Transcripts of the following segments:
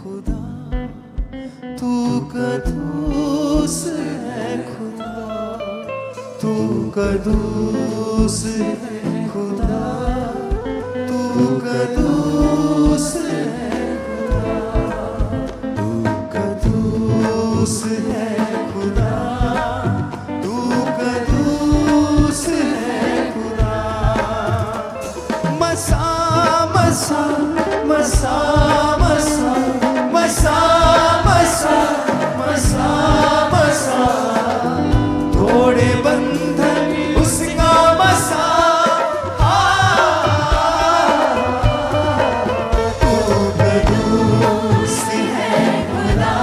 खुदा, तू कदूस है खुदा, तू कदूस है खुदा, तू कदूस है खुदा, तू कदूस है खुदा, तू कदूस है खुदा। मसा मसा मसा मसा मसा मसा मसा मसा, थोड़े बंधन उसका मसा। तू कदूस है खुदा,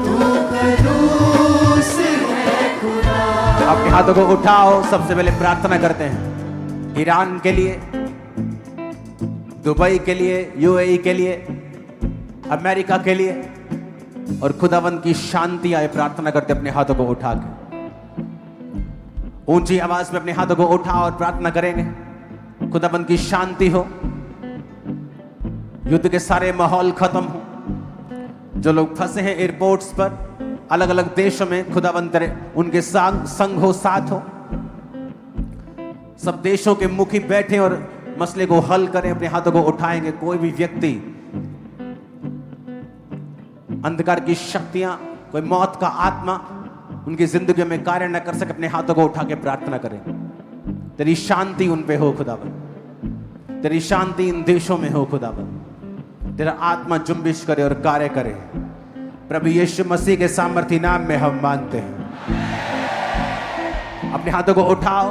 तू कदूस है खुदा। अपने हाथों को उठाओ, सबसे पहले प्रार्थना करते हैं ईरान के लिए, दुबई के लिए, यूएई के लिए, अमेरिका के लिए, और खुदावंद की शांति आए। प्रार्थना करते अपने हाथों को उठा के ऊंची आवाज में अपने हाथों को उठाओ और प्रार्थना करेंगे खुदावंद की शांति हो, युद्ध के सारे माहौल खत्म हो। जो लोग फंसे हैं एयरपोर्ट्स पर, अलग अलग देशों में, खुदावंद करे उनके संग हो, साथ हो। सब देशों के मुखी बैठे और मसले को हल करें। अपने हाथों को उठाएंगे। कोई भी व्यक्ति, अंधकार की शक्तियां, कोई मौत का आत्मा उनकी जिंदगी में कार्य न कर सके, अपने हाथों को उठा के प्रार्थना करें। तेरी शांति उन पे हो खुदावंद, तेरी शांति इन देशों में हो खुदावंद। तेरा आत्मा जुम्बिश करे और कार्य करे। प्रभु यीशु मसीह के सामर्थी नाम में हम मांगते हैं। अपने हाथों को उठाओ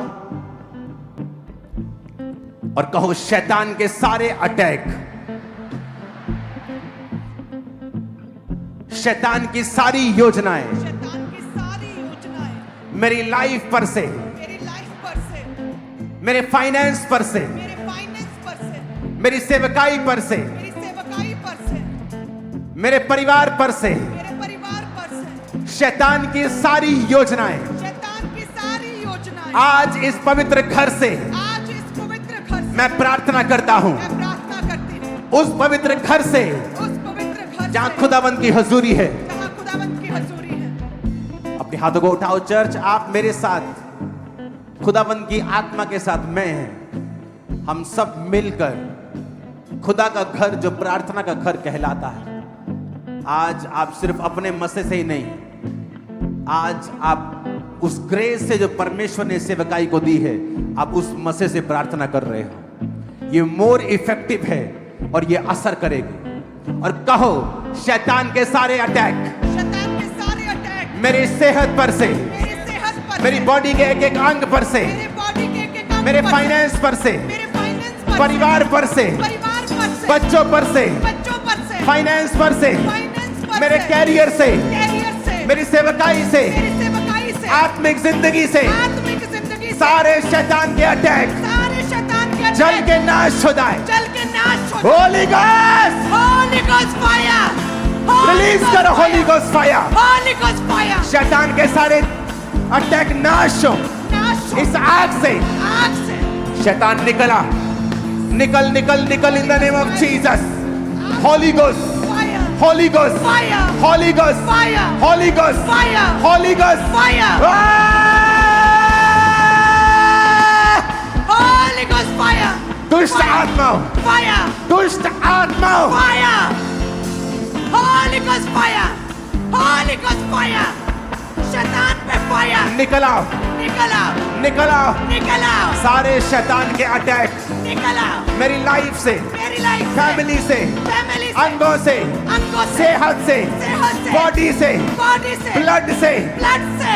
और कहो, शैतान के सारे अटैक, शैतान की सारी योजनाएं मेरी लाइफ पर से, मेरे फाइनेंस पर से, मेरी सेवकाई पर से, मेरे परिवार पर से, शैतान की सारी योजनाएं आज इस पवित्र घर से मैं प्रार्थना करता हूं। उस पवित्र घर से जहां खुदावंद की हजूरी है। अपने हाथों को उठाओ चर्च, आप मेरे साथ, खुदावंद की आत्मा के साथ मैं हैं, हम सब मिलकर खुदा का घर, जो प्रार्थना का घर कहलाता है, आज आप सिर्फ अपने मसे से ही नहीं, आज आप उस ग्रेस से जो परमेश्वर ने सेवकाई को दी है, आप उस मसे से प्रार्थना कर रहे हो। ये मोर इफेक्टिव है और ये असर करेगी। और कहो, शैतान के सारे अटैक मेरी सेहत पर से, मेरी बॉडी के एक एक अंग पर से, मेरे फाइनेंस पर से, परिवार पर से, बच्चों पर से, फाइनेंस पर से, मेरे कैरियर से, मेरी सेवकाई से, आत्मिक जिंदगी से, सारे शैतान के अटैक जल के नाश हो जाए। होली घोस्ट, फायर, रिलीज करो होली घोस्ट फायर। शैतान के सारे अटैक नाश हो इस आग से। शैतान निकला, निकल निकल निकल in the name of Jesus. Holi ghost, Holi ghost, Holi ghost, Holi ghost, Holi ghost, दुष्ट आत्मा, दुष्ट आत्मा, शैतान पे फायर, निकल आओ, निकल आओ, निकल आओ, निकल आओ, सारे शैतान के अटैक निकल आओ, मेरी लाइफ से, मेरी लाइफ, फैमिली से, फैमिली से, अंगों से, अंगों से, सेहत से, बॉडी से, बॉडी से, ब्लड से,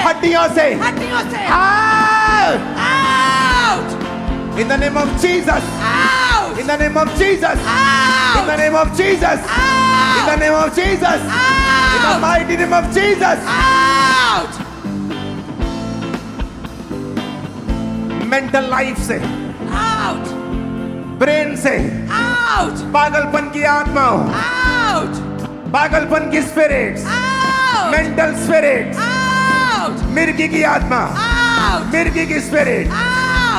हड्डियों से, हड्डियों से, out, out, in the name of Jesus, out, in the name of Jesus, in the name of Jesus, in the name of Jesus, in the mighty name of Jesus. Out, mental life से, out, brain से, out, पागलपन की आत्माओं, out, पागलपन की spirits, out, mental spirits, out, मिर्गी की आत्मा, आउट, मिर्गी की स्पिरिट, आउट,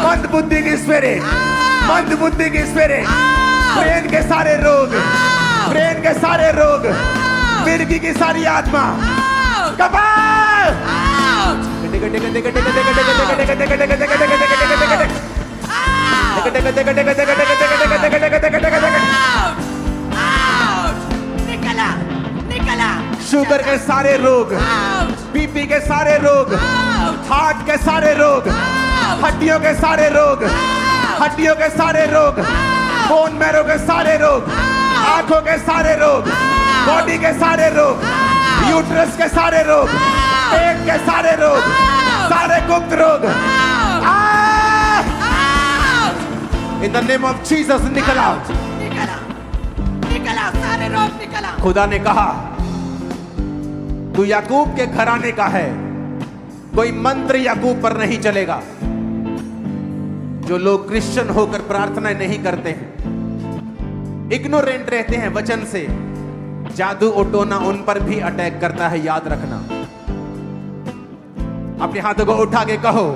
मंद बुद्धि की स्पिरिट, आउट, मंद बुद्धि की स्पिरिट, आउट, ब्रेन के सारे रोग, आउट, ब्रेन के सारे रोग, Out. मिर्गी की सारी आत्मा, Out. कबाल। Out. Out. Out. निकला, निकला। शुगर के सारे रोग, Out. बीपी के सारे रोग, Out. हार्ट के सारे रोग, Out. हड्डियों के सारे रोग, Out. हड्डियों के सारे रोग, बोन मैरो के सारे रोग, आंखों के सारे रोग, बॉडी के सारे रोग, यूट्रस के सारे रोग, पेट के सारे रोग, सारे गुप्त रोग, Out. In the name of Jesus निकल आओ। निकला, निकला, सारे रोग निकला। खुदा ने कहा तू याकूब के घराने का है, कोई मंत्र याकूब पर नहीं चलेगा। जो लोग क्रिश्चियन होकर प्रार्थना नहीं करते हैं, इग्नोरेंट रहते हैं वचन से, जादू उटोना उन पर भी अटैक करता है, याद रखना। अपने हाथों को उठा के कहो,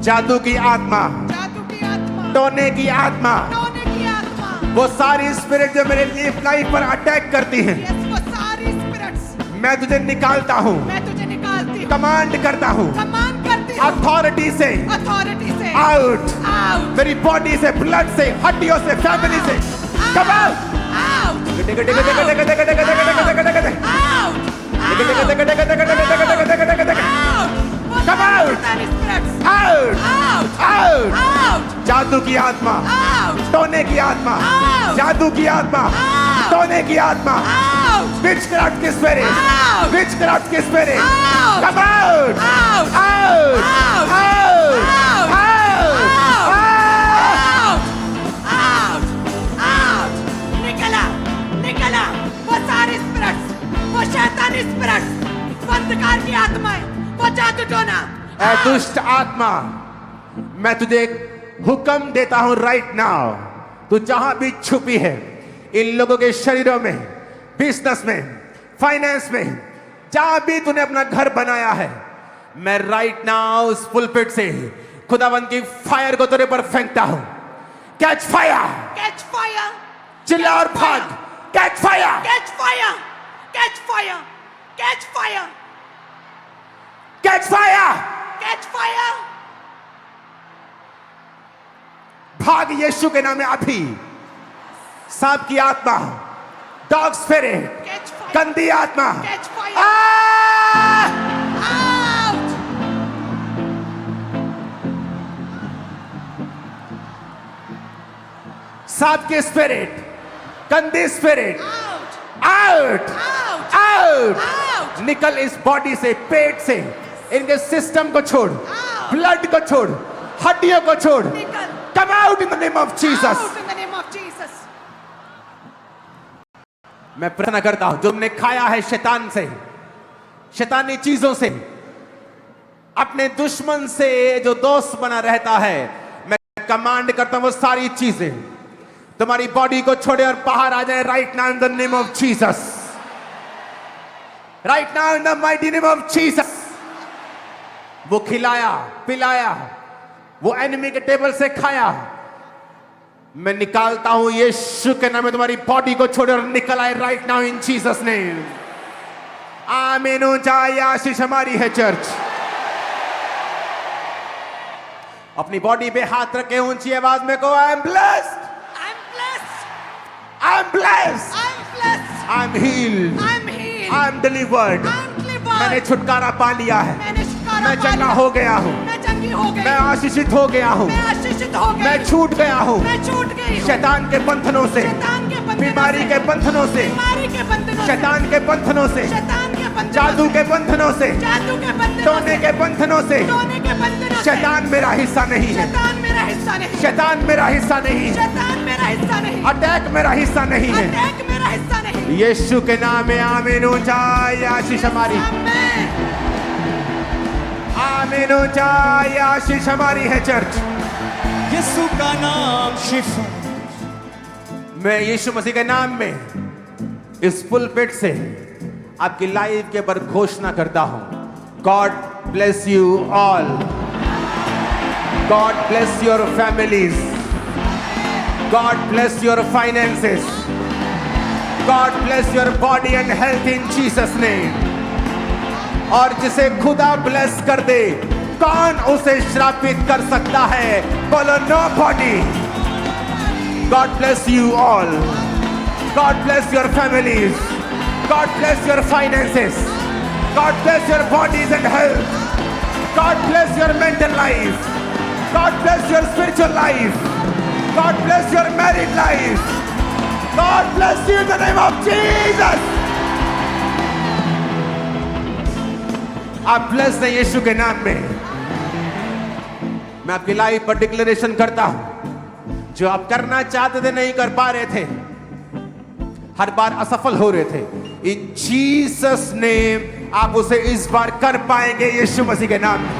जादू की आत्मा, जादू की आत्मा, टोने की आत्मा, टोने की आत्मा, वो सारी स्पिरिट जो मेरे लाइफ पर अटैक करती हैं, यस, वो सारी स्पिरिट्स मैं तुझे निकालता हूं, मैं तुझे निकालती हूँ, कमांड करता हूँ, कमांड करती हूँ, अथॉरिटी से अथॉरिटी से आउट, आउट, मेरी बॉडी से, ब्लड से, हड्डियों से, फैमिली से, come out. Out, Come out. Out. जादू की आत्मा, टोने की आत्मा, जादू की आत्मा, टोने की आत्मा, विचक्राफ्ट की स्पिरिट, विचक्राफ्ट की स्पिरिट, come out. निकला, निकला, वो सारी स्पिरिट्स, वो शैतानी स्पिरिट्स, वो अंधकार की आत्माएं, वो जादू टोना। ऐ दुष्ट आत्मा, मैं तुझे एक हुक्म देता हूं राइट नाउ, तू जहां भी छुपी है, इन लोगों के शरीरों में, बिजनेस में, फाइनेंस में, जहां भी तूने अपना घर बनाया है, मैं राइट नाउ उस पुलपिट से खुदावंद की फायर को तेरे पर फेंकता हूं। कैच फायर, कैच फायर, चिल्ला और भाग, catch fire, catch fire, catch fire, catch fire, catch fire, catch fire, भाग यीशु के नाम में अभी। सांप की आत्मा, डॉग स्पिरिट, कैच फायर, गंदी आत्मा, कैच फायर, आ! आउट, सांप की स्पिरिट, गंदी spirit, out, out, out, out, out, निकल इस बॉडी से, पेट से, इनके सिस्टम को छोड़, ब्लड को छोड़, हड्डियों को छोड़, निकल, come out in the name of Jesus. Out in the name of Jesus. मैं प्रार्थना करता हूं, जो तुमने खाया है शैतान से, शैतानी चीजों से, अपने दुश्मन से जो दोस्त बना रहता है, मैं कमांड करता हूं वो सारी चीजें तुम्हारी बॉडी को छोड़े और बाहर आ जाए right now in the name of Jesus, right now in the mighty name of Jesus. वो खिलाया, पिलाया, वो एनिमी के टेबल से खाया, मैं निकालता हूं यीशु के नाम में, तुम्हारी बॉडी को छोड़े और निकल आए right now in Jesus name. आमीन हो जाए, आशीष हमारी है चर्च। अपनी बॉडी पे हाथ रखे ऊंची आवाज में कहो, I am blessed, I am blessed, I am blessed, I am blessed, I am heeled, I am heeled, I am delivered, I am delivered, मैंने छुटकारा पा लिया है, मैंने छुटकारा मैं पा चंगा लिया, हो गया हूं, मैं चंगी हो गई, मैं आशीषित हो गया हूं, मैं आशीषित हो गई, मैं छूट गया हूं मैं छूट गई हूं, शैतान के बंधनों से, शैतान के बंधनों बीमारी से, के बंधनों से, बीमारी के बंधनों से, शैतान के बंधनों से, शैतान के बंधनों जादू से, के बंधनों से, जादू के बंधनों टोने से, के बंधनों से, टोने के बंधनों से, शैतान मेरा हिस्सा नहीं है, शैतान मेरा हिस्सा नहीं, शैतान मेरा हिस्सा नहीं है, शैतान मेरा हिस्सा नहीं, अटैक मेरा हिस्सा नहीं है। अटैक मेरा हिस्सा नहीं। यीशु के नाम में आमीन हो जाए, आशीष हमारी, आमीन, आमीन हो जाए, आशीष हमारी है चर्च। यीशु का नाम शिफा। मैं यीशु मसीह के नाम में इस पुलपिट से आपकी लाइफ के ऊपर घोषणा करता हूं, God bless you all, God bless your families, God bless your finances, God bless your body and health in Jesus name. और जिसे खुदा ब्लेस कर दे, कौन उसे श्रापित कर सकता है? बोलो nobody. God bless you all. God bless your families. God bless your finances. God bless your bodies and health. God bless your mental life. God bless your spiritual life. God bless your married life. God bless you in the name of Jesus. आप blessed हैं यीशु के नाम में। मैं आपकी life पर declaration करता हूं, जो आप करना चाहते थे नहीं कर पा रहे थे, हर बार असफल हो रहे थे, इन जीसस नेम आप उसे इस बार कर पाएंगे यीशु मसीह के नाम में।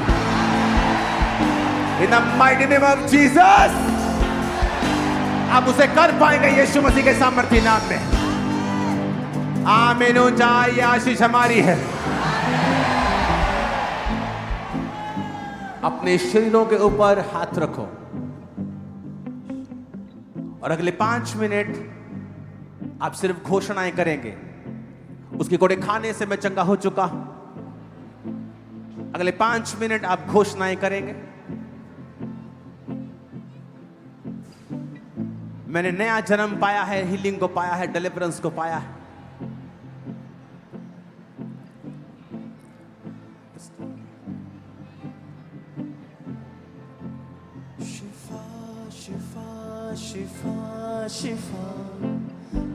In the mighty name of Jesus आप उसे कर पाएंगे यीशु मसीह के सामर्थ्य नाम में। आमीन। ऊंचाई आशीष हमारी है। अपने शरीरों के ऊपर हाथ रखो और अगले 5 मिनट आप सिर्फ घोषणाएं करेंगे। उसके कोड़े खाने से मैं चंगा हो चुका हूं। अगले 5 मिनट आप घोषणाएं करेंगे। मैंने नया जन्म पाया है, हीलिंग को पाया है, डिलीवरेंस को पाया है। शिफा शिफा शिफा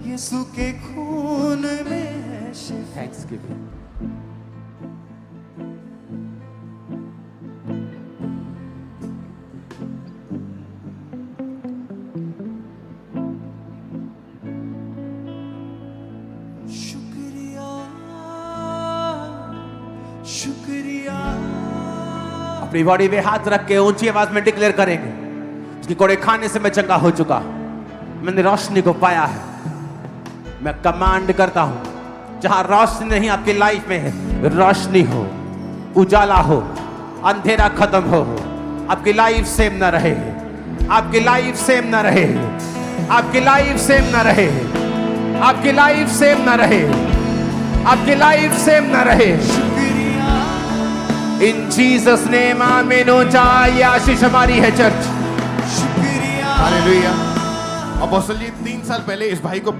यीशु के खून में है शिफा। थैंक्सगिविंग। शुक्रिया शुक्रिया। अपनी बॉडी पे हाथ रख के ऊंची आवाज में डिक्लेयर करेंगे, उसकी कोड़े खाने से मैं चंगा हो चुका, मैंने रोशनी को पाया है। मैं कमांड करता हूं, जहां रोशनी नहीं आपकी लाइफ में है, रोशनी हो, उजाला हो, अंधेरा खत्म हो। आपकी लाइफ सेम ना रहे, आपकी लाइफ सेम ना रहे, आपकी लाइफ सेम ना रहे, आपकी लाइफ सेम ना रहे, आपकी लाइफ सेम ना रहे। इन जीसस नेम आमीन। ऊंचाई आशीष हमारी है चर्च। शुक्रिया। हालेलुया। अपोस्टल जी 3 साल पहले इस भाई को